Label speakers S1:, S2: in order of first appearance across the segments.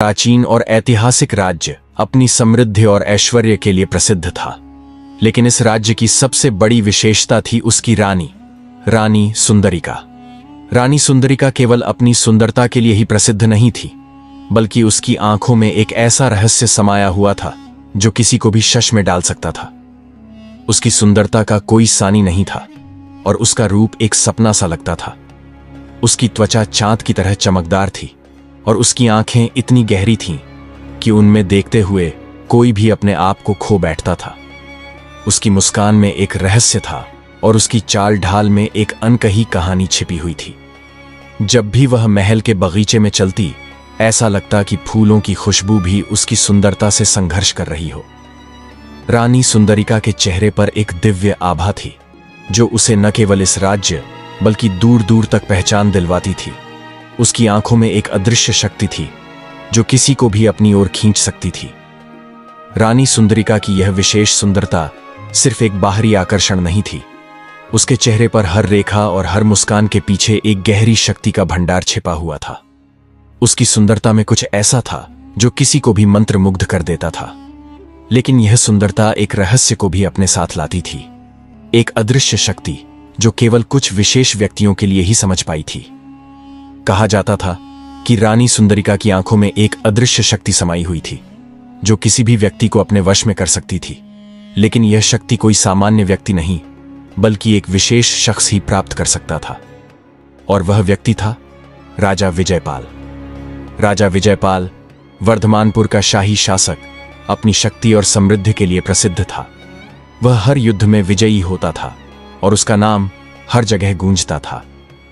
S1: प्राचीन और ऐतिहासिक राज्य अपनी समृद्धि और ऐश्वर्य के लिए प्रसिद्ध था, लेकिन इस राज्य की सबसे बड़ी विशेषता थी उसकी रानी सुंदरिका। रानी सुंदरिका केवल अपनी सुंदरता के लिए ही प्रसिद्ध नहीं थी, बल्कि उसकी आंखों में एक ऐसा रहस्य समाया हुआ था जो किसी को भी शश में डाल सकता था। उसकी सुंदरता का कोई सानी नहीं था और उसका रूप एक सपना सा लगता था। उसकी त्वचा चांद की तरह चमकदार थी और उसकी आंखें इतनी गहरी थीं कि उनमें देखते हुए कोई भी अपने आप को खो बैठता था। उसकी मुस्कान में एक रहस्य था और उसकी चाल ढाल में एक अनकही कहानी छिपी हुई थी। जब भी वह महल के बगीचे में चलती, ऐसा लगता कि फूलों की खुशबू भी उसकी सुंदरता से संघर्ष कर रही हो। रानी सुंदरिका के चेहरे पर एक दिव्य आभा थी जो उसे न केवल इस राज्य बल्कि दूर दूर तक पहचान दिलवाती थी। उसकी आंखों में एक अदृश्य शक्ति थी जो किसी को भी अपनी ओर खींच सकती थी। रानी सुंदरिका की यह विशेष सुंदरता सिर्फ एक बाहरी आकर्षण नहीं थी। उसके चेहरे पर हर रेखा और हर मुस्कान के पीछे एक गहरी शक्ति का भंडार छिपा हुआ था। उसकी सुंदरता में कुछ ऐसा था जो किसी को भी मंत्रमुग्ध कर देता था, लेकिन यह सुंदरता एक रहस्य को भी अपने साथ लाती थी, एक अदृश्य शक्ति जो केवल कुछ विशेष व्यक्तियों के लिए ही समझ पाई थी। कहा जाता था कि रानी सुंदरिका की आंखों में एक अदृश्य शक्ति समाई हुई थी जो किसी भी व्यक्ति को अपने वश में कर सकती थी, लेकिन यह शक्ति कोई सामान्य व्यक्ति नहीं बल्कि एक विशेष शख्स ही प्राप्त कर सकता था। और वह व्यक्ति था राजा विजयपाल। राजा विजयपाल, वर्धमानपुर का शाही शासक, अपनी शक्ति और समृद्धि के लिए प्रसिद्ध था। वह हर युद्ध में विजयी होता था और उसका नाम हर जगह गूंजता था,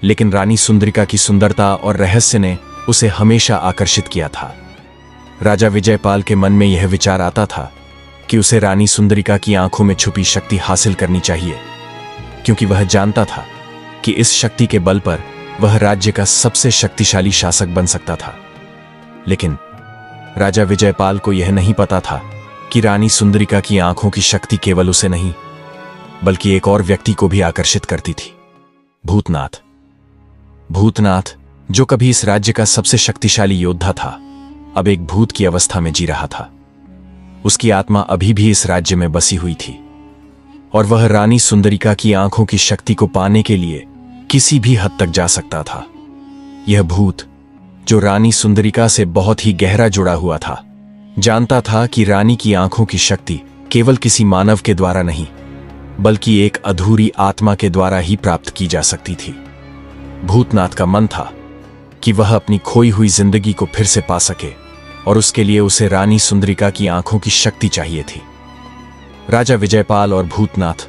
S1: लेकिन रानी सुंदरिका की सुंदरता और रहस्य ने उसे हमेशा आकर्षित किया था। राजा विजयपाल के मन में यह विचार आता था कि उसे रानी सुंदरिका की आंखों में छुपी शक्ति हासिल करनी चाहिए, क्योंकि वह जानता था कि इस शक्ति के बल पर वह राज्य का सबसे शक्तिशाली शासक बन सकता था। लेकिन राजा विजयपाल को यह नहीं पता था कि रानी सुंदरिका की आंखों की शक्ति केवल उसे नहीं बल्कि एक और व्यक्ति को भी आकर्षित करती थी, भूतनाथ। भूतनाथ, जो कभी इस राज्य का सबसे शक्तिशाली योद्धा था, अब एक भूत की अवस्था में जी रहा था। उसकी आत्मा अभी भी इस राज्य में बसी हुई थी और वह रानी सुंदरिका की आंखों की शक्ति को पाने के लिए किसी भी हद तक जा सकता था। यह भूत, जो रानी सुंदरिका से बहुत ही गहरा जुड़ा हुआ था, जानता था कि रानी की आंखों की शक्ति केवल किसी मानव के द्वारा नहीं बल्कि एक अधूरी आत्मा के द्वारा ही प्राप्त की जा सकती थी। भूतनाथ का मन था कि वह अपनी खोई हुई जिंदगी को फिर से पा सके और उसके लिए उसे रानी सुंदरिका की आंखों की शक्ति चाहिए थी। राजा विजयपाल और भूतनाथ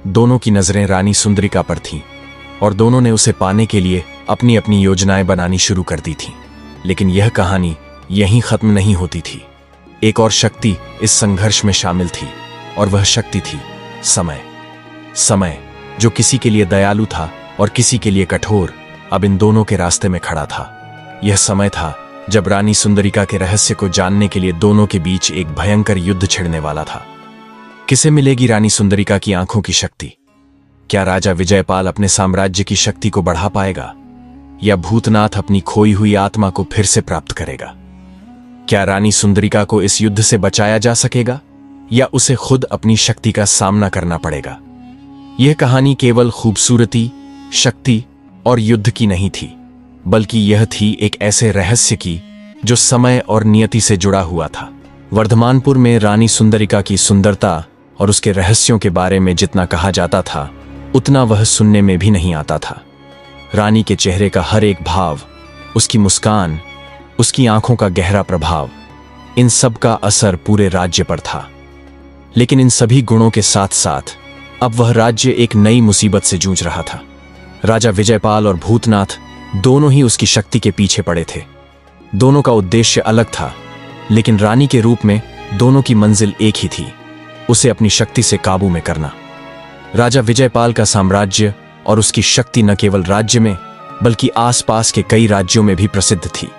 S1: दोनों की नजरें रानी सुंदरिका पर थीं और दोनों ने उसे पाने के लिए अपनी अपनी योजनाएं बनानी शुरू कर दी थीं। लेकिन यह कहानी यहीं खत्म नहीं होती थी। एक और शक्ति इस संघर्ष में शामिल थी और वह शक्ति थी समय, जो किसी के लिए दयालु था और किसी के लिए कठोर, अब इन दोनों के रास्ते में खड़ा था। यह समय था जब रानी सुंदरिका के रहस्य को जानने के लिए दोनों के बीच एक भयंकर युद्ध छिड़ने वाला था। किसे मिलेगी रानी सुंदरिका की आंखों की शक्ति? क्या राजा विजयपाल अपने साम्राज्य की शक्ति को बढ़ा पाएगा या भूतनाथ अपनी खोई हुई आत्मा को फिर से प्राप्त करेगा? क्या रानी सुंदरिका को इस युद्ध से बचाया जा सकेगा या उसे खुद अपनी शक्ति का सामना करना पड़ेगा? यह कहानी केवल खूबसूरती, शक्ति और युद्ध की नहीं थी, बल्कि यह थी एक ऐसे रहस्य की जो समय और नियति से जुड़ा हुआ था। वर्धमानपुर में रानी सुंदरिका की सुंदरता और उसके रहस्यों के बारे में जितना कहा जाता था, उतना वह सुनने में भी नहीं आता था। रानी के चेहरे का हर एक भाव, उसकी मुस्कान, उसकी आंखों का गहरा प्रभाव, इन सब का असर पूरे राज्य पर था। लेकिन इन सभी गुणों के साथ साथ अब वह राज्य एक नई मुसीबत से जूझ रहा था। राजा विजयपाल और भूतनाथ दोनों ही उसकी शक्ति के पीछे पड़े थे। दोनों का उद्देश्य अलग था, लेकिन रानी के रूप में दोनों की मंजिल एक ही थी, उसे अपनी शक्ति से काबू में करना। राजा विजयपाल का साम्राज्य और उसकी शक्ति न केवल राज्य में बल्कि आसपास के कई राज्यों में भी प्रसिद्ध थी।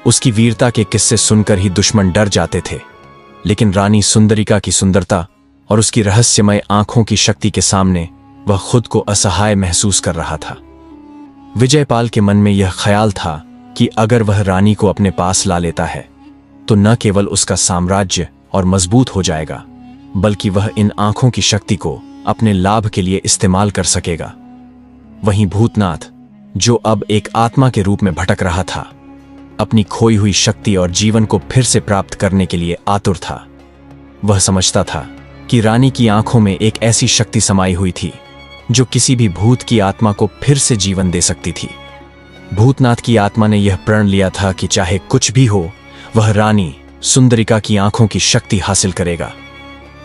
S1: उसकी वीरता के किस्से सुनकर ही दुश्मन डर जाते थे, लेकिन रानी सुंदरिका की सुंदरता और उसकी रहस्यमय आंखों की शक्ति के सामने वह खुद को असहाय महसूस कर रहा था। विजयपाल के मन में यह ख्याल था कि अगर वह रानी को अपने पास ला लेता है तो न केवल उसका साम्राज्य और मजबूत हो जाएगा, बल्कि वह इन आंखों की शक्ति को अपने लाभ के लिए इस्तेमाल कर सकेगा। वहीं भूतनाथ, जो अब एक आत्मा के रूप में भटक रहा था, अपनी खोई हुई शक्ति और जीवन को फिर से प्राप्त करने के लिए आतुर था। वह समझता था कि रानी की आंखों में एक ऐसी शक्ति समाई हुई थी जो किसी भी भूत की आत्मा को फिर से जीवन दे सकती थी। भूतनाथ की आत्मा ने यह प्रण लिया था कि चाहे कुछ भी हो, वह रानी सुंदरिका की आंखों की शक्ति हासिल करेगा।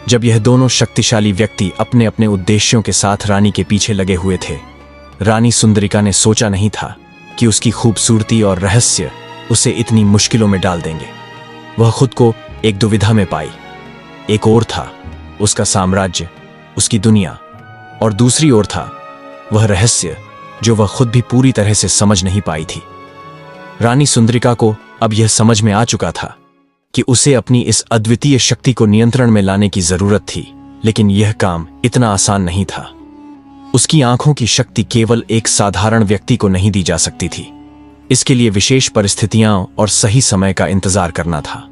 S1: जब यह दोनों शक्तिशाली व्यक्ति अपने अपने उद्देश्यों के साथ रानी के पीछे लगे हुए थे, रानी सुंदरिका ने सोचा नहीं था कि उसकी खूबसूरती और रहस्य उसे इतनी मुश्किलों में डाल देंगे। वह खुद को एक दुविधा में पाई। एक ओर था उसका साम्राज्य, उसकी दुनिया, और दूसरी ओर था वह रहस्य जो वह खुद भी पूरी तरह से समझ नहीं पाई थी। रानी सुंदरिका को अब यह समझ में आ चुका था कि उसे अपनी इस अद्वितीय शक्ति को नियंत्रण में लाने की जरूरत थी, लेकिन यह काम इतना आसान नहीं था। उसकी आंखों की शक्ति केवल एक साधारण व्यक्ति को नहीं दी जा सकती थी। इसके लिए विशेष परिस्थितियां और सही समय का इंतजार करना था।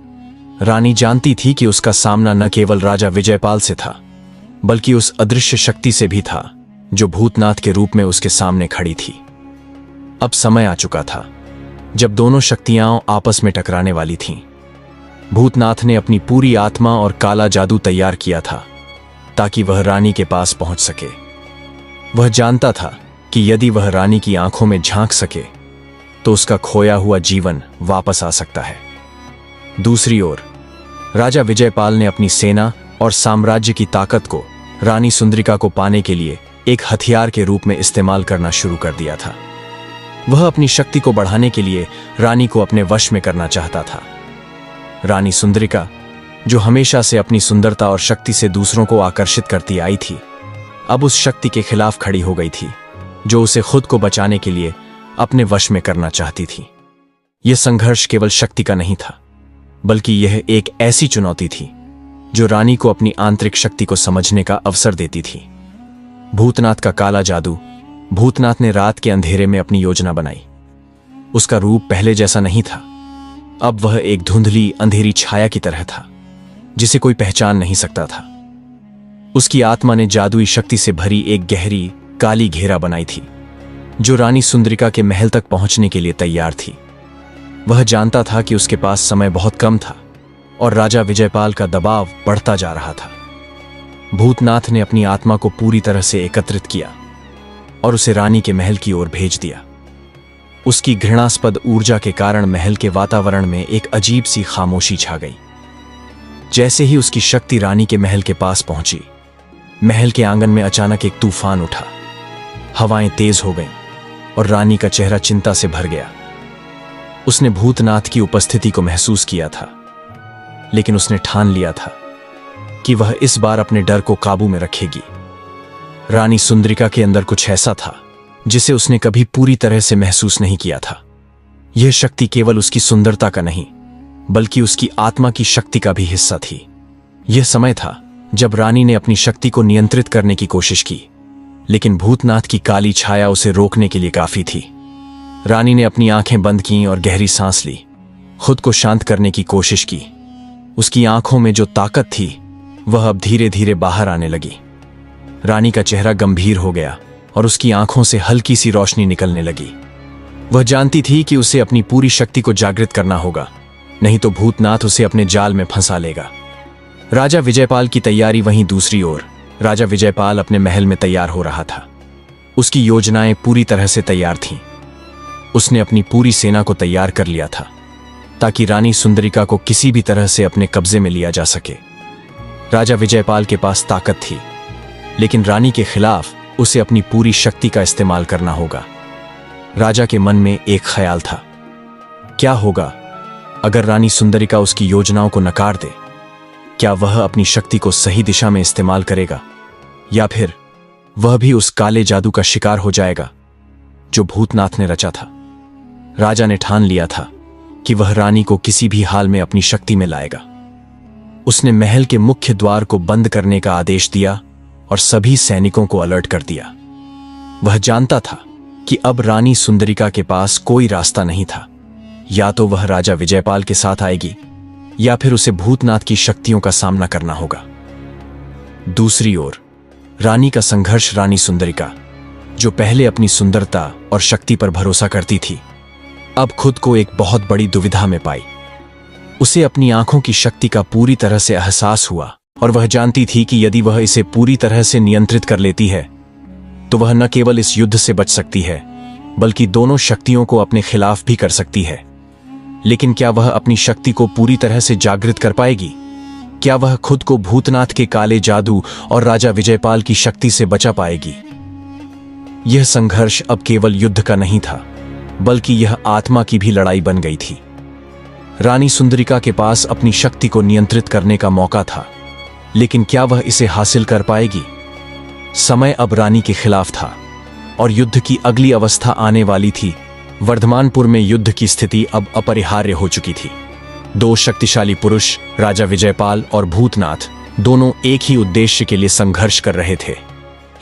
S1: रानी जानती थी कि उसका सामना न केवल राजा विजयपाल से था, बल्कि उस अदृश्य शक्ति से भी था जो भूतनाथ के रूप में उसके सामने खड़ी थी। अब समय आ चुका था जब दोनों शक्तियां आपस में टकराने वाली थीं। भूतनाथ ने अपनी पूरी आत्मा और काला जादू तैयार किया था ताकि वह रानी के पास पहुंच सके। वह जानता था कि यदि वह रानी की आंखों में झांक सके तो उसका खोया हुआ जीवन वापस आ सकता है। दूसरी ओर राजा विजयपाल ने अपनी सेना और साम्राज्य की ताकत को रानी सुंदरिका को पाने के लिए एक हथियार के रूप में इस्तेमाल करना शुरू कर दिया था। वह अपनी शक्ति को बढ़ाने के लिए रानी को अपने वश में करना चाहता था। रानी सुंदरिका, जो हमेशा से अपनी सुंदरता और शक्ति से दूसरों को आकर्षित करती आई थी, अब उस शक्ति के खिलाफ खड़ी हो गई थी जो उसे खुद को बचाने के लिए अपने वश में करना चाहती थी। यह संघर्ष केवल शक्ति का नहीं था, बल्कि यह एक ऐसी चुनौती थी जो रानी को अपनी आंतरिक शक्ति को समझने का अवसर देती थी। भूतनाथ का काला जादू। भूतनाथ ने रात के अंधेरे में अपनी योजना बनाई। उसका रूप पहले जैसा नहीं था। अब वह एक धुंधली अंधेरी छाया की तरह था जिसे कोई पहचान नहीं सकता था। उसकी आत्मा ने जादुई शक्ति से भरी एक गहरी काली घेरा बनाई थी जो रानी सुंदरिका के महल तक पहुंचने के लिए तैयार थी। वह जानता था कि उसके पास समय बहुत कम था और राजा विजयपाल का दबाव बढ़ता जा रहा था। भूतनाथ ने अपनी आत्मा को पूरी तरह से एकत्रित किया और उसे रानी के महल की ओर भेज दिया। उसकी घृणास्पद ऊर्जा के कारण महल के वातावरण में एक अजीब सी खामोशी छा गई। जैसे ही उसकी शक्ति रानी के महल के पास पहुंची, महल के आंगन में अचानक एक तूफान उठा। हवाएं तेज हो गईं और रानी का चेहरा चिंता से भर गया। उसने भूतनाथ की उपस्थिति को महसूस किया था, लेकिन उसने ठान लिया था कि वह इस बार अपने डर को काबू में रखेगी। रानी सुंदरिका के अंदर कुछ ऐसा था जिसे उसने कभी पूरी तरह से महसूस नहीं किया था। यह शक्ति केवल उसकी सुंदरता का नहीं, बल्कि उसकी आत्मा की शक्ति का भी हिस्सा थी। यह समय था जब रानी ने अपनी शक्ति को नियंत्रित करने की कोशिश की, लेकिन भूतनाथ की काली छाया उसे रोकने के लिए काफी थी। रानी ने अपनी आंखें बंद की और गहरी सांस ली, खुद को शांत करने की कोशिश की। उसकी आंखों में जो ताकत थी वह अब धीरे धीरे बाहर आने लगी। रानी का चेहरा गंभीर हो गया और उसकी आंखों से हल्की सी रोशनी निकलने लगी। वह जानती थी कि उसे अपनी पूरी शक्ति को जागृत करना होगा, नहीं तो भूतनाथ उसे अपने जाल में फंसा लेगा। राजा विजयपाल की तैयारी। वहीं दूसरी ओर राजा विजयपाल अपने महल में तैयार हो रहा था। उसकी योजनाएं पूरी तरह से तैयार थीं। उसने अपनी पूरी सेना को तैयार कर लिया था ताकि रानी सुंदरिका को किसी भी तरह से अपने कब्जे में लिया जा सके। राजा विजयपाल के पास ताकत थी, लेकिन रानी के खिलाफ उसे अपनी पूरी शक्ति का इस्तेमाल करना होगा। राजा के मन में एक ख्याल था, क्या होगा अगर रानी सुंदरिका उसकी योजनाओं को नकार दे? क्या वह अपनी शक्ति को सही दिशा में इस्तेमाल करेगा, या फिर वह भी उस काले जादू का शिकार हो जाएगा जो भूतनाथ ने रचा था? राजा ने ठान लिया था कि वह रानी को किसी भी हाल में अपनी शक्ति में लाएगा। उसने महल के मुख्य द्वार को बंद करने का आदेश दिया और सभी सैनिकों को अलर्ट कर दिया। वह जानता था कि अब रानी सुंदरिका के पास कोई रास्ता नहीं था। या तो वह राजा विजयपाल के साथ आएगी या फिर उसे भूतनाथ की शक्तियों का सामना करना होगा। दूसरी ओर रानी का संघर्ष। रानी सुंदरिका, जो पहले अपनी सुंदरता और शक्ति पर भरोसा करती थी, अब खुद को एक बहुत बड़ी दुविधा में पाई। उसे अपनी आंखों की शक्ति का पूरी तरह से एहसास हुआ और वह जानती थी कि यदि वह इसे पूरी तरह से नियंत्रित कर लेती है तो वह न केवल इस युद्ध से बच सकती है बल्कि दोनों शक्तियों को अपने खिलाफ भी कर सकती है। लेकिन क्या वह अपनी शक्ति को पूरी तरह से जागृत कर पाएगी? क्या वह खुद को भूतनाथ के काले जादू और राजा विजयपाल की शक्ति से बचा पाएगी? यह संघर्ष अब केवल युद्ध का नहीं था, बल्कि यह आत्मा की भी लड़ाई बन गई थी। रानी सुंदरिका के पास अपनी शक्ति को नियंत्रित करने का मौका था, लेकिन क्या वह इसे हासिल कर पाएगी? समय अब रानी के खिलाफ था और युद्ध की अगली अवस्था आने वाली थी। वर्धमानपुर में युद्ध की स्थिति अब अपरिहार्य हो चुकी थी। दो शक्तिशाली पुरुष, राजा विजयपाल और भूतनाथ, दोनों एक ही उद्देश्य के लिए संघर्ष कर रहे थे।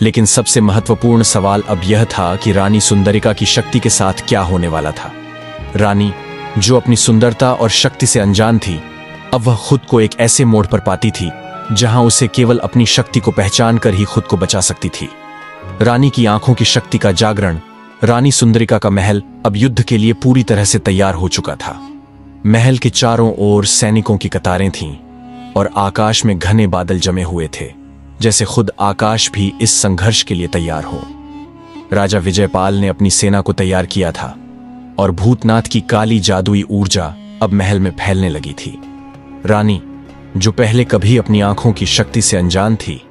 S1: लेकिन सबसे महत्वपूर्ण सवाल अब यह था कि रानी सुंदरिका की शक्ति के साथ क्या होने वाला था। रानी, जो अपनी सुंदरता और शक्ति से अनजान थी, अब वह खुद को एक ऐसे मोड़ पर पाती थी जहां उसे केवल अपनी शक्ति को पहचान कर ही खुद को बचा सकती थी। रानी की आंखों की शक्ति का जागरण। रानी सुंदरिका का महल अब युद्ध के लिए पूरी तरह से तैयार हो चुका था। महल के चारों ओर सैनिकों की कतारें थीं और आकाश में घने बादल जमे हुए थे, जैसे खुद आकाश भी इस संघर्ष के लिए तैयार हो। राजा विजयपाल ने अपनी सेना को तैयार किया था और भूतनाथ की काली जादुई ऊर्जा अब महल में फैलने लगी थी। रानी, जो पहले कभी अपनी आंखों की शक्ति से अनजान थी,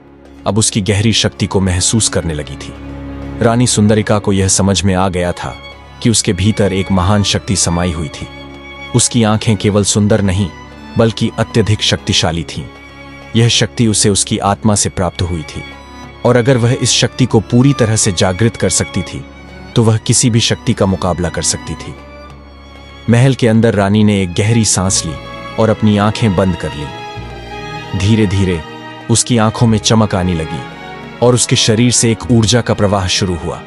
S1: अब उसकी गहरी शक्ति को महसूस करने लगी थी। रानी सुंदरिका को यह समझ में आ गया था कि उसके भीतर एक महान शक्ति समाई हुई थी। उसकी आंखें केवल सुंदर नहीं, बल्कि अत्यधिक शक्तिशाली थीं। यह शक्ति उसे उसकी आत्मा से प्राप्त हुई थी और अगर वह इस शक्ति को पूरी तरह से जागृत कर सकती थी तो वह किसी भी शक्ति का मुकाबला कर सकती थी। महल के अंदर रानी ने एक गहरी सांस ली और अपनी आंखें बंद कर ली। धीरे धीरे उसकी आंखों में चमक आने लगी और उसके शरीर से एक ऊर्जा का प्रवाह शुरू हुआ।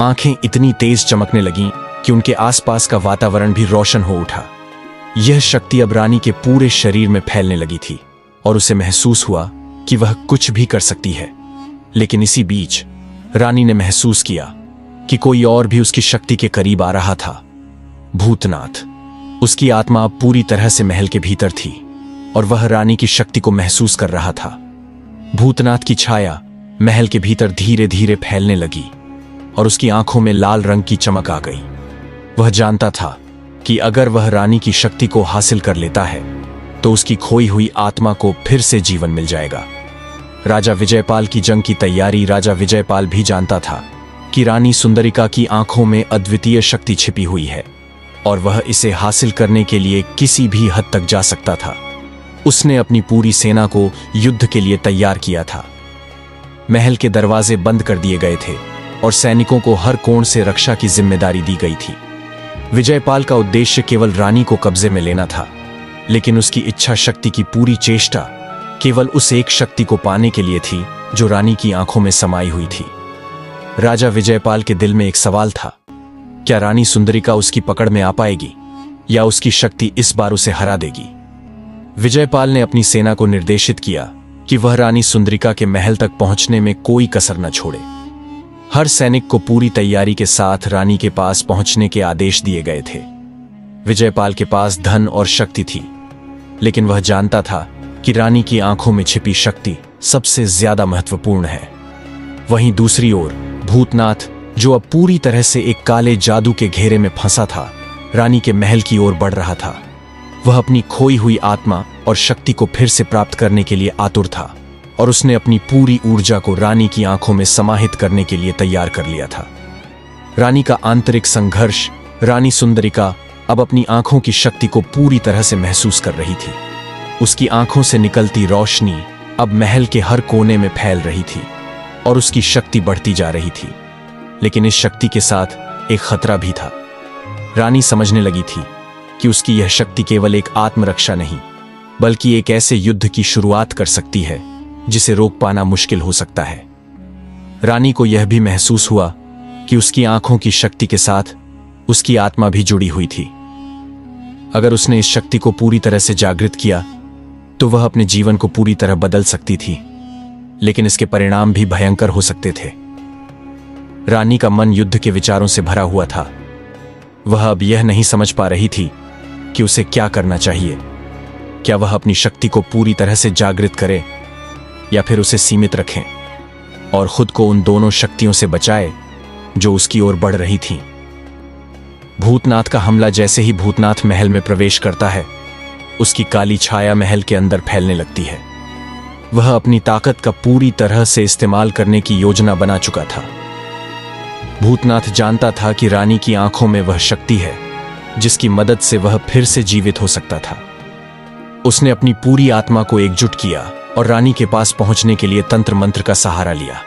S1: आंखें इतनी तेज चमकने लगीं कि उनके आसपास का वातावरण भी रोशन हो उठा। यह शक्ति अब रानी के पूरे शरीर में फैलने लगी थी और उसे महसूस हुआ कि वह कुछ भी कर सकती है। लेकिन इसी बीच रानी ने महसूस किया कि कोई और भी उसकी शक्ति के करीब आ रहा था। भूतनाथ। उसकी आत्मा अब पूरी तरह से महल के भीतर थी और वह रानी की शक्ति को महसूस कर रहा था। भूतनाथ की छाया महल के भीतर धीरे धीरे फैलने लगी और उसकी आंखों में लाल रंग की चमक आ गई। वह जानता था कि अगर वह रानी की शक्ति को हासिल कर लेता है तो उसकी खोई हुई आत्मा को फिर से जीवन मिल जाएगा। राजा विजयपाल की जंग की तैयारी। राजा विजयपाल भी जानता था कि रानी सुंदरिका की आंखों में अद्वितीय शक्ति छिपी हुई है और वह इसे हासिल करने के लिए किसी भी हद तक जा सकता था। उसने अपनी पूरी सेना को युद्ध के लिए तैयार किया था। महल के दरवाजे बंद कर दिए गए थे और सैनिकों को हर कोण से रक्षा की जिम्मेदारी दी गई थी। विजयपाल का उद्देश्य केवल रानी को कब्जे में लेना था, लेकिन उसकी इच्छा शक्ति की पूरी चेष्टा केवल उस एक शक्ति को पाने के लिए थी जो रानी की आंखों में समाई हुई थी। राजा विजयपाल के दिल में एक सवाल था, क्या रानी सुंदरिका उसकी पकड़ में आ पाएगी या उसकी शक्ति इस बार उसे हरा देगी? विजयपाल ने अपनी सेना को निर्देशित किया कि वह रानी सुंदरिका के महल तक पहुंचने में कोई कसर न छोड़े। हर सैनिक को पूरी तैयारी के साथ रानी के पास पहुंचने के आदेश दिए गए थे। विजयपाल के पास धन और शक्ति थी, लेकिन वह जानता था कि रानी की आंखों में छिपी शक्ति सबसे ज्यादा महत्वपूर्ण है। वहीं दूसरी ओर भूतनाथ, जो अब पूरी तरह से एक काले जादू के घेरे में फंसा था, रानी के महल की ओर बढ़ रहा था। वह अपनी खोई हुई आत्मा और शक्ति को फिर से प्राप्त करने के लिए आतुर था और उसने अपनी पूरी ऊर्जा को रानी की आंखों में समाहित करने के लिए तैयार कर लिया था। रानी का आंतरिक संघर्ष। रानी सुंदरिका अब अपनी आंखों की शक्ति को पूरी तरह से महसूस कर रही थी। उसकी आंखों से निकलती रोशनी अब महल के हर कोने में फैल रही थी और उसकी शक्ति बढ़ती जा रही थी। लेकिन इस शक्ति के साथ एक खतरा भी था। रानी समझने लगी थी कि उसकी यह शक्ति केवल एक आत्मरक्षा नहीं, बल्कि एक ऐसे युद्ध की शुरुआत कर सकती है जिसे रोक पाना मुश्किल हो सकता है। रानी को यह भी महसूस हुआ कि उसकी आंखों की शक्ति के साथ उसकी आत्मा भी जुड़ी हुई थी। अगर उसने इस शक्ति को पूरी तरह से जागृत किया तो वह अपने जीवन को पूरी तरह बदल सकती थी, लेकिन इसके परिणाम भी भयंकर हो सकते थे। रानी का मन युद्ध के विचारों से भरा हुआ था। वह अब यह नहीं समझ पा रही थी कि उसे क्या करना चाहिए। क्या वह अपनी शक्ति को पूरी तरह से जागृत करे या फिर उसे सीमित रखें और खुद को उन दोनों शक्तियों से बचाए जो उसकी ओर बढ़ रही थीं। भूतनाथ का हमला जैसे ही भूतनाथ महल में प्रवेश करता है, उसकी काली छाया महल के अंदर फैलने लगती है। वह अपनी ताकत का पूरी तरह से इस्तेमाल करने की योजना बना चुका था। भूतनाथ जानता था कि रानी की आंखों में वह शक्ति है जिसकी मदद से वह फिर से जीवित हो सकता था। उसने अपनी पूरी आत्मा को एकजुट किया और रानी के पास पहुंचने के लिए तंत्र मंत्र का सहारा लिया।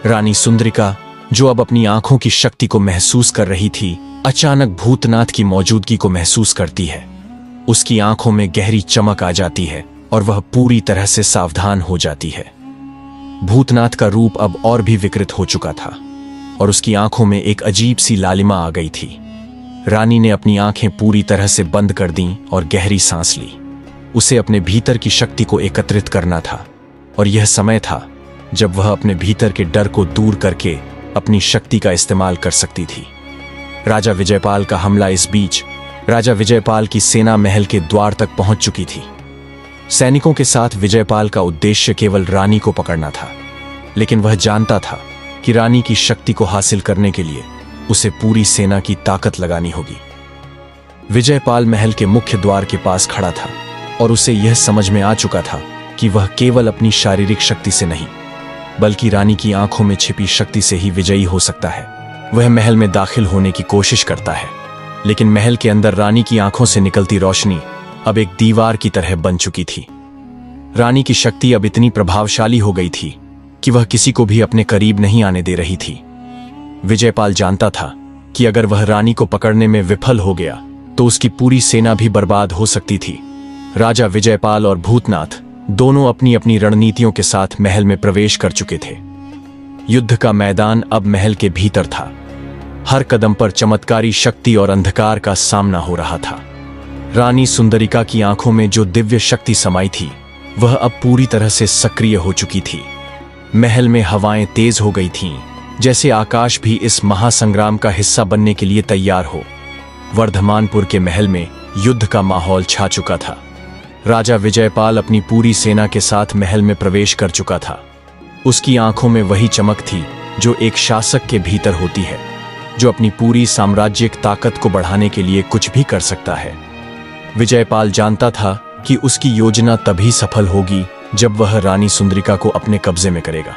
S1: रानी सुंदरिका, जो अब अपनी आंखों की शक्ति को महसूस कर रही थी, अचानक भूतनाथ की मौजूदगी को महसूस करती है। उसकी आंखों में गहरी चमक आ जाती है और वह पूरी तरह से सावधान हो जाती है। भूतनाथ का रूप अब और भी विकृत हो चुका था और उसकी आंखों में एक अजीब सी लालिमा आ गई थी। रानी ने अपनी आंखें पूरी तरह से बंद कर दीं और गहरी सांस ली। उसे अपने भीतर की शक्ति को एकत्रित करना था और यह समय था जब वह अपने भीतर के डर को दूर करके अपनी शक्ति का इस्तेमाल कर सकती थी। राजा विजयपाल का हमला। इस बीच राजा विजयपाल की सेना महल के द्वार तक पहुंच चुकी थी। सैनिकों के साथ विजयपाल का उद्देश्य केवल रानी को पकड़ना था, लेकिन वह जानता था कि रानी की शक्ति को हासिल करने के लिए उसे पूरी सेना की ताकत लगानी होगी। विजयपाल महल के मुख्य द्वार के पास खड़ा था और उसे यह समझ में आ चुका था कि वह केवल अपनी शारीरिक शक्ति से नहीं, बल्कि रानी की आंखों में छिपी शक्ति से ही विजयी हो सकता है। वह महल में दाखिल होने की कोशिश करता है, लेकिन महल के अंदर रानी की आंखों से निकलती रोशनी अब एक दीवार की तरह बन चुकी थी। रानी की शक्ति अब इतनी प्रभावशाली हो गई थी कि वह किसी को भी अपने करीब नहीं आने दे रही थी। विजयपाल जानता था कि अगर वह रानी को पकड़ने में विफल हो गया तो उसकी पूरी सेना भी बर्बाद हो सकती थी। राजा विजयपाल और भूतनाथ दोनों अपनी अपनी रणनीतियों के साथ महल में प्रवेश कर चुके थे। युद्ध का मैदान अब महल के भीतर था। हर कदम पर चमत्कारी शक्ति और अंधकार का सामना हो रहा था। रानी सुंदरिका की आंखों में जो दिव्य शक्ति समाई थी, वह अब पूरी तरह से सक्रिय हो चुकी थी। महल में हवाएं तेज हो गई थीं, जैसे आकाश भी इस महासंग्राम का हिस्सा बनने के लिए तैयार हो। वर्धमानपुर के महल में युद्ध का माहौल छा चुका था। राजा विजयपाल अपनी पूरी सेना के साथ महल में प्रवेश कर चुका था। उसकी आंखों में वही चमक थी जो एक शासक के भीतर होती है, जो अपनी पूरी साम्राज्यिक ताकत को बढ़ाने के लिए कुछ भी कर सकता है। विजयपाल जानता था कि उसकी योजना तभी सफल होगी जब वह रानी सुंदरिका को अपने कब्जे में करेगा।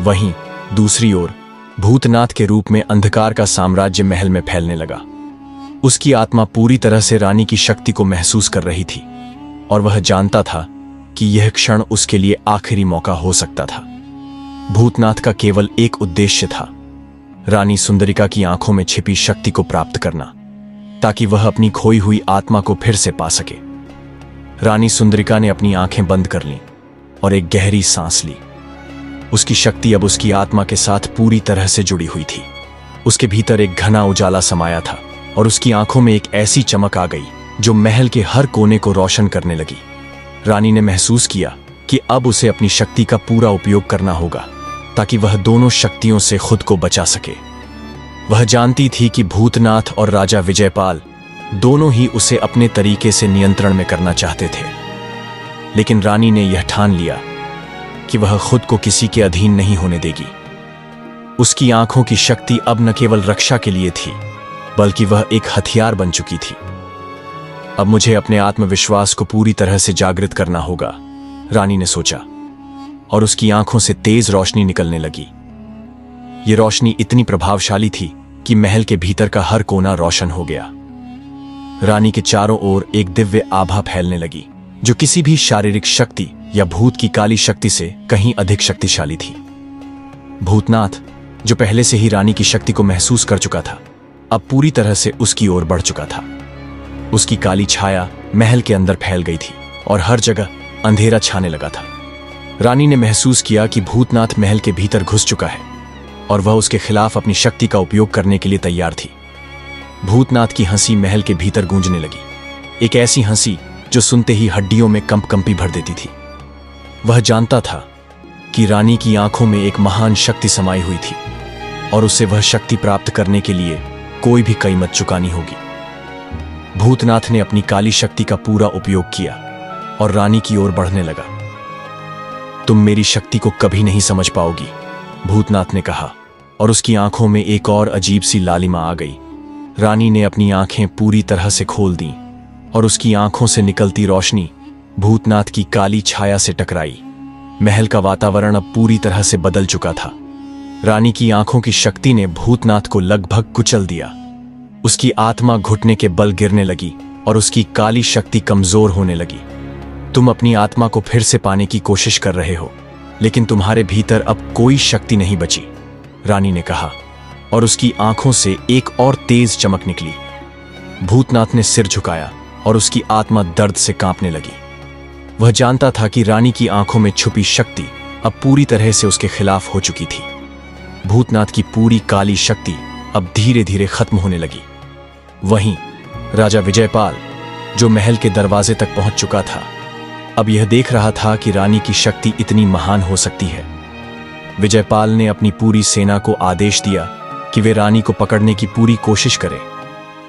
S1: वहीं दूसरी ओर भूतनाथ के रूप में अंधकार का साम्राज्य महल में फैलने लगा। उसकी आत्मा पूरी तरह से रानी की शक्ति को महसूस कर रही थी और वह जानता था कि यह क्षण उसके लिए आखिरी मौका हो सकता था। भूतनाथ का केवल एक उद्देश्य था, रानी सुंदरिका की आंखों में छिपी शक्ति को प्राप्त करना, ताकि वह अपनी खोई हुई आत्मा को फिर से पा सके। रानी सुंदरिका ने अपनी आंखें बंद कर लीं और एक गहरी सांस ली। उसकी शक्ति अब उसकी आत्मा के साथ पूरी तरह से जुड़ी हुई थी। उसके भीतर एक घना उजाला समाया था और उसकी आंखों में एक ऐसी चमक आ गई जो महल के हर कोने को रोशन करने लगी। रानी ने महसूस किया कि अब उसे अपनी शक्ति का पूरा उपयोग करना होगा ताकि वह दोनों शक्तियों से खुद को बचा सके। वह जानती थी कि भूतनाथ और राजा विजयपाल दोनों ही उसे अपने तरीके से नियंत्रण में करना चाहते थे, लेकिन रानी ने यह ठान लिया कि वह खुद को किसी के अधीन नहीं होने देगी। उसकी आंखों की शक्ति अब न केवल रक्षा के लिए थी, बल्कि वह एक हथियार बन चुकी थी। अब मुझे अपने आत्मविश्वास को पूरी तरह से जागृत करना होगा, रानी ने सोचा, और उसकी आंखों से तेज रोशनी निकलने लगी। यह रोशनी इतनी प्रभावशाली थी कि महल के भीतर का हर कोना रोशन हो गया। रानी के चारों ओर एक दिव्य आभा फैलने लगी जो किसी भी शारीरिक शक्ति या भूत की काली शक्ति से कहीं अधिक शक्तिशाली थी। भूतनाथ, जो पहले से ही रानी की शक्ति को महसूस कर चुका था, अब पूरी तरह से उसकी ओर बढ़ चुका था। उसकी काली छाया महल के अंदर फैल गई थी और हर जगह अंधेरा छाने लगा था। रानी ने महसूस किया कि भूतनाथ महल के भीतर घुस चुका है और वह उसके खिलाफ अपनी शक्ति का उपयोग करने के लिए तैयार थी। भूतनाथ की हंसी महल के भीतर गूंजने लगी एक ऐसी हंसी जो सुनते ही हड्डियों में कंपकंपी भर देती थी। वह जानता था कि रानी की आंखों में एक महान शक्ति समाई हुई थी और उसे वह शक्ति प्राप्त करने के लिए कोई भी कीमत चुकानी होगी। भूतनाथ ने अपनी काली शक्ति का पूरा उपयोग किया और रानी की ओर बढ़ने लगा। तुम मेरी शक्ति को कभी नहीं समझ पाओगी, भूतनाथ ने कहा, और उसकी आंखों में एक और अजीब सी लालिमा आ गई। रानी ने अपनी आंखें पूरी तरह से खोल दीं और उसकी आंखों से निकलती रोशनी भूतनाथ की काली छाया से टकराई। महल का वातावरण अब पूरी तरह से बदल चुका था। रानी की आंखों की शक्ति ने भूतनाथ को लगभग कुचल दिया। उसकी आत्मा घुटने के बल गिरने लगी और उसकी काली शक्ति कमजोर होने लगी। तुम अपनी आत्मा को फिर से पाने की कोशिश कर रहे हो, लेकिन तुम्हारे भीतर अब कोई शक्ति नहीं बची, रानी ने कहा, और उसकी आंखों से एक और तेज चमक निकली। भूतनाथ ने सिर झुकाया और उसकी आत्मा दर्द से कांपने लगी। वह जानता था कि रानी की आंखों में छुपी शक्ति अब पूरी तरह से उसके खिलाफ हो चुकी थी। भूतनाथ की पूरी काली शक्ति अब धीरे धीरे खत्म होने लगी। वहीं राजा विजयपाल, जो महल के दरवाजे तक पहुंच चुका था, अब यह देख रहा था कि रानी की शक्ति इतनी महान हो सकती है। विजयपाल ने अपनी पूरी सेना को आदेश दिया कि वे रानी को पकड़ने की पूरी कोशिश करें,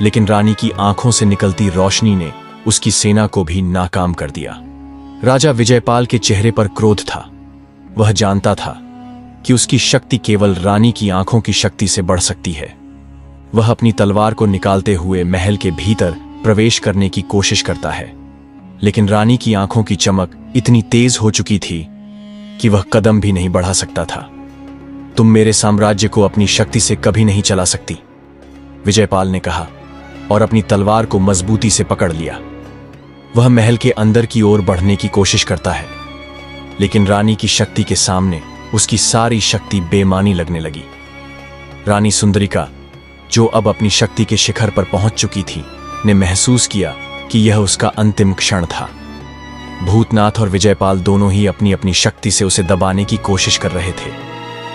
S1: लेकिन रानी की आंखों से निकलती रोशनी ने उसकी सेना को भी नाकाम कर दिया। राजा विजयपाल के चेहरे पर क्रोध था। वह जानता था कि उसकी शक्ति केवल रानी की आंखों की शक्ति से बढ़ सकती है। वह अपनी तलवार को निकालते हुए महल के भीतर प्रवेश करने की कोशिश करता है, लेकिन रानी की आंखों की चमक इतनी तेज हो चुकी थी कि वह कदम भी नहीं बढ़ा सकता था। तुम मेरे साम्राज्य को अपनी शक्ति से कभी नहीं चला सकती, विजयपाल ने कहा, और अपनी तलवार को मजबूती से पकड़ लिया। वह महल के अंदर की ओर बढ़ने की कोशिश करता है, लेकिन रानी की शक्ति के सामने उसकी सारी शक्ति बेमानी लगने लगी। रानी सुंदरिका, जो अब अपनी शक्ति के शिखर पर पहुंच चुकी थी, ने महसूस किया कि यह उसका अंतिम क्षण था। भूतनाथ और विजयपाल दोनों ही अपनी अपनी शक्ति से उसे दबाने की कोशिश कर रहे थे,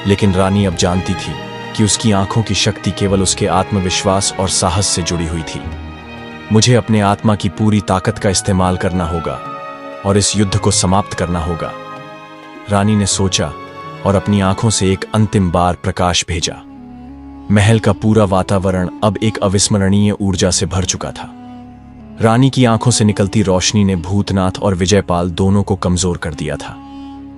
S1: लेकिन रानी अब जानती थी कि उसकी आंखों की शक्ति केवल उसके आत्मविश्वास और साहस से जुड़ी हुई थी। मुझे अपने आत्मा की पूरी ताकत का इस्तेमाल करना होगा और इस युद्ध को समाप्त करना होगा, रानी ने सोचा और अपनी आंखों से एक अंतिम बार प्रकाश भेजा। महल का पूरा वातावरण अब एक अविस्मरणीय ऊर्जा से भर चुका था। रानी की आंखों से निकलती रोशनी ने भूतनाथ और विजयपाल दोनों को कमजोर कर दिया था।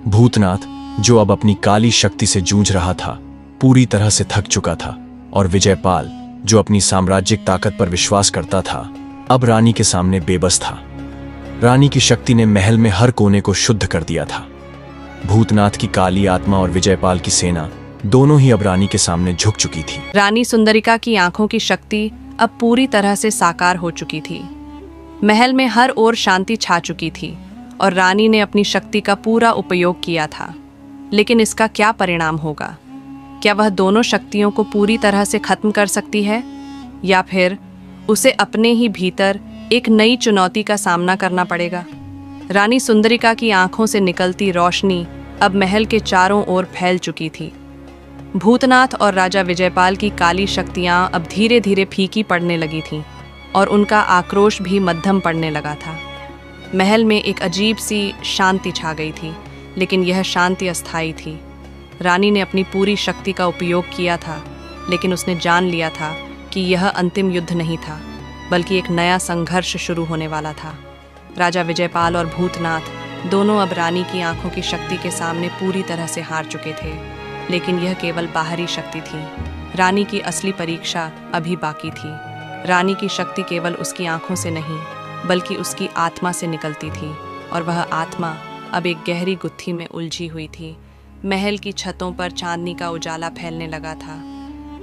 S1: भूतनाथ, जो अब अपनी काली शक्ति से जूझ रहा था, पूरी तरह से थक चुका था, और विजयपाल, जो अपनी साम्राज्यिक ताकत पर विश्वास करता था, अब रानी के सामने बेबस था। रानी की शक्ति ने महल में हर कोने को शुद्ध कर दिया था। भूतनाथ की काली आत्मा और विजयपाल की सेना दोनों ही अब रानी के सामने झुक चुकी थी।
S2: रानी सुंदरिका की आंखों की शक्ति अब पूरी तरह से साकार हो चुकी थी। महल में हर ओर शांति छा चुकी थी और रानी ने अपनी शक्ति का पूरा उपयोग किया था। लेकिन इसका क्या परिणाम होगा? क्या वह दोनों शक्तियों को पूरी तरह से खत्म कर सकती है, या फिर उसे अपने ही भीतर एक नई चुनौती का सामना करना पड़ेगा? रानी सुंदरिका की आंखों से निकलती रोशनी अब महल के चारों ओर फैल चुकी थी। भूतनाथ और राजा विजयपाल की काली शक्तियां अब धीरे धीरे फीकी पड़ने लगी थीं और उनका आक्रोश भी मध्यम पड़ने लगा था। महल में एक अजीब सी शांति छा गई थी, लेकिन यह शांति अस्थायी थी। रानी ने अपनी पूरी शक्ति का उपयोग किया था, लेकिन उसने जान लिया था कि यह अंतिम युद्ध नहीं था, बल्कि एक नया संघर्ष शुरू होने वाला था। राजा विजयपाल और भूतनाथ दोनों अब रानी की आंखों की शक्ति के सामने पूरी तरह से हार चुके थे, लेकिन यह केवल बाहरी शक्ति थी। रानी की असली परीक्षा अभी बाकी थी। रानी की शक्ति केवल उसकी आंखों से नहीं, बल्कि उसकी आत्मा से निकलती थी, और वह आत्मा अब एक गहरी गुत्थी में उलझी हुई थी। महल की छतों पर चांदनी का उजाला फैलने लगा था।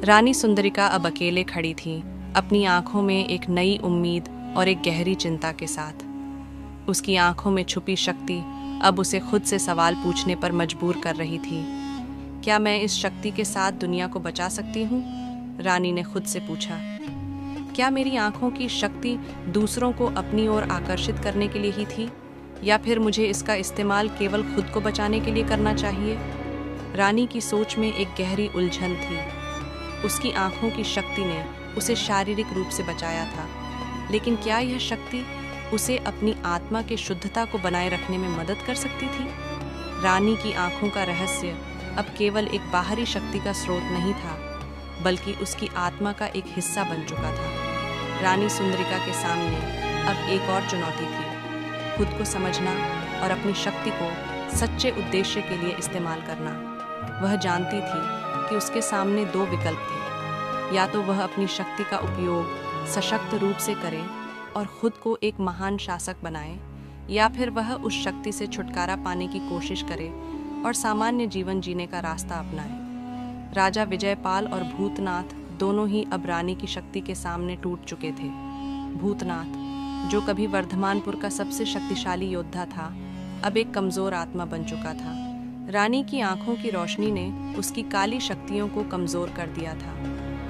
S2: रानी सुंदरिका अब अकेले खड़ी थी, अपनी आंखों में एक नई उम्मीद और एक गहरी चिंता के साथ। उसकी आंखों में छुपी शक्ति अब उसे खुद से सवाल पूछने पर मजबूर कर रही थी। क्या मैं इस शक्ति के साथ दुनिया को बचा सकती हूँ? रानी ने खुद से पूछा। क्या मेरी आंखों की शक्ति दूसरों को अपनी ओर आकर्षित करने के लिए ही थी, या फिर मुझे इसका इस्तेमाल केवल खुद को बचाने के लिए करना चाहिए? रानी की सोच में एक गहरी उलझन थी। उसकी आंखों की शक्ति ने उसे शारीरिक रूप से बचाया था, लेकिन क्या यह शक्ति उसे अपनी आत्मा के शुद्धता को बनाए रखने में मदद कर सकती थी। रानी की आंखों का रहस्य अब केवल एक बाहरी शक्ति का स्रोत नहीं था, बल्कि उसकी आत्मा का एक हिस्सा बन चुका था। रानी सुंदरिका के सामने अब एक और चुनौती थी, खुद को समझना और अपनी शक्ति को सच्चे उद्देश्य के लिए इस्तेमाल करना। वह जानती थी कि उसके सामने दो विकल्प थे, या तो वह अपनी शक्ति का उपयोग सशक्त रूप से करे और खुद को एक महान शासक बनाए, या फिर वह उस शक्ति से छुटकारा पाने की कोशिश करे और सामान्य जीवन जीने का रास्ता अपनाए। राजा विजयपाल और भूतनाथ दोनों ही अब रानी की शक्ति के सामने टूट चुके थे। भूतनाथ, जो कभी वर्धमानपुर का सबसे शक्तिशाली योद्धा था, अब एक कमजोर आत्मा बन चुका था। रानी की आंखों की रोशनी ने उसकी काली शक्तियों को कमजोर कर दिया था।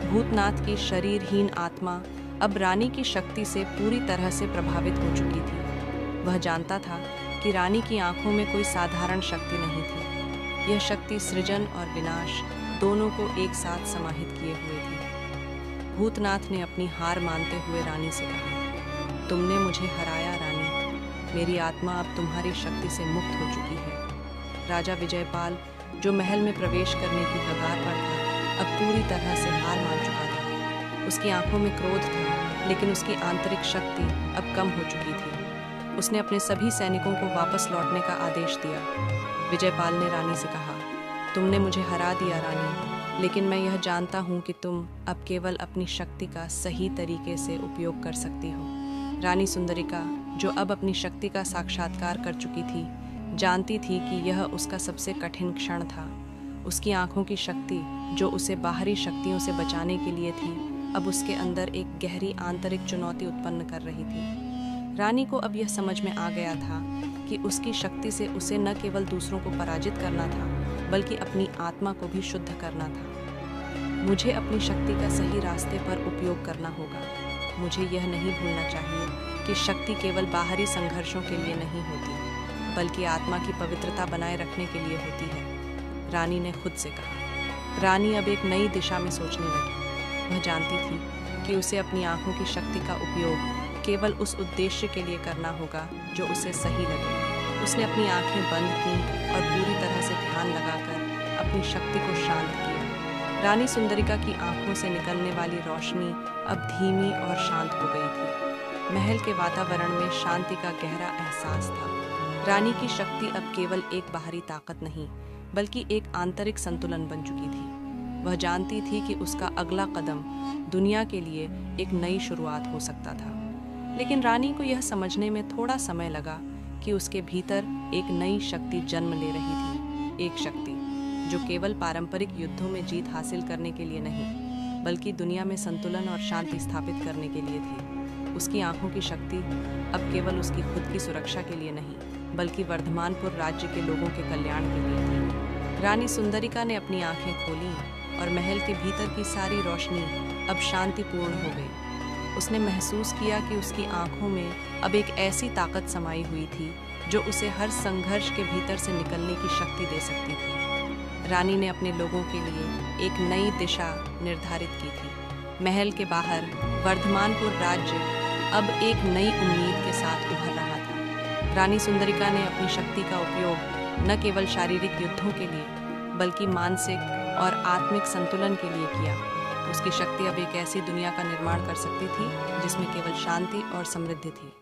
S2: भूतनाथ की शरीरहीन आत्मा अब रानी की शक्ति से पूरी तरह से प्रभावित हो चुकी थी। वह जानता था कि रानी की आंखों में कोई साधारण शक्ति नहीं थी। यह शक्ति सृजन और विनाश दोनों को एक साथ समाहित किए हुए थी। भूतनाथ ने अपनी हार मानते हुए रानी से कहा, तुमने मुझे हराया रानी, मेरी आत्मा अब तुम्हारी शक्ति से मुक्त हो चुकी है। राजा विजयपाल, जो महल में प्रवेश करने की कगार पर था, अब पूरी तरह से हार मान चुका था। उसकी आंखों में क्रोध था, लेकिन उसकी आंतरिक शक्ति अब कम हो चुकी थी। उसने अपने सभी सैनिकों को वापस लौटने का आदेश दिया। विजयपाल ने रानी से कहा, तुमने मुझे हरा दिया रानी, लेकिन मैं यह जानता हूँ कि तुम अब केवल अपनी शक्ति का सही तरीके से उपयोग कर सकती हो। रानी सुंदरिका, जो अब अपनी शक्ति का साक्षात्कार कर चुकी थी, जानती थी कि यह उसका सबसे कठिन क्षण था। उसकी आंखों की शक्ति, जो उसे बाहरी शक्तियों से बचाने के लिए थी, अब उसके अंदर एक गहरी आंतरिक चुनौती उत्पन्न कर रही थी। रानी को अब यह समझ में आ गया था कि उसकी शक्ति से उसे न केवल दूसरों को पराजित करना था, बल्कि अपनी आत्मा को भी शुद्ध करना था। मुझे अपनी शक्ति का सही रास्ते पर उपयोग करना होगा। मुझे यह नहीं भूलना चाहिए कि शक्ति केवल बाहरी संघर्षों के लिए नहीं होती, बल्कि आत्मा की पवित्रता बनाए रखने के लिए होती है, रानी ने खुद से कहा। रानी अब एक नई दिशा में सोचने लगी। वह जानती थी कि उसे अपनी आंखों की शक्ति का उपयोग केवल उस उद्देश्य के लिए करना होगा जो उसे सही लगे। उसने अपनी आंखें बंद की और पूरी तरह से ध्यान लगाकर अपनी शक्ति को शांत किया। रानी सुंदरिका की आंखों से निकलने वाली रोशनी अब धीमी और शांत हो गई थी। महल के वातावरण में शांति का गहरा एहसास था। रानी की शक्ति अब केवल एक बाहरी ताकत नहीं, बल्कि एक आंतरिक संतुलन बन चुकी थी। वह जानती थी कि उसका अगला कदम दुनिया के लिए एक नई शुरुआत हो सकता था। लेकिन रानी को यह समझने में थोड़ा समय लगा कि उसके भीतर एक नई शक्ति जन्म ले रही थी। एक शक्ति जो केवल पारंपरिक युद्धों में जीत हासिल करने के लिए नहीं, बल्कि दुनिया में संतुलन और शांति स्थापित करने के लिए थी। उसकी आंखों की शक्ति अब केवल उसकी खुद की सुरक्षा के लिए नहीं, बल्कि वर्धमानपुर राज्य के लोगों के कल्याण के लिए थी। रानी सुंदरिका ने अपनी आंखें खोली और महल के भीतर की सारी रोशनी अब शांतिपूर्ण हो गई। उसने महसूस किया कि उसकी आंखों में अब एक ऐसी ताकत समाई हुई थी जो उसे हर संघर्ष के भीतर से निकलने की शक्ति दे सकती थी। रानी ने अपने लोगों के लिए एक नई दिशा निर्धारित की थी। महल के बाहर वर्धमानपुर राज्य अब एक नई उम्मीद के साथ उभर रहा था। रानी सुंदरिका ने अपनी शक्ति का उपयोग न केवल शारीरिक युद्धों के लिए, बल्कि मानसिक और आत्मिक संतुलन के लिए किया। उसकी शक्ति अब एक ऐसी दुनिया का निर्माण कर सकती थी जिसमें केवल शांति और समृद्धि थी।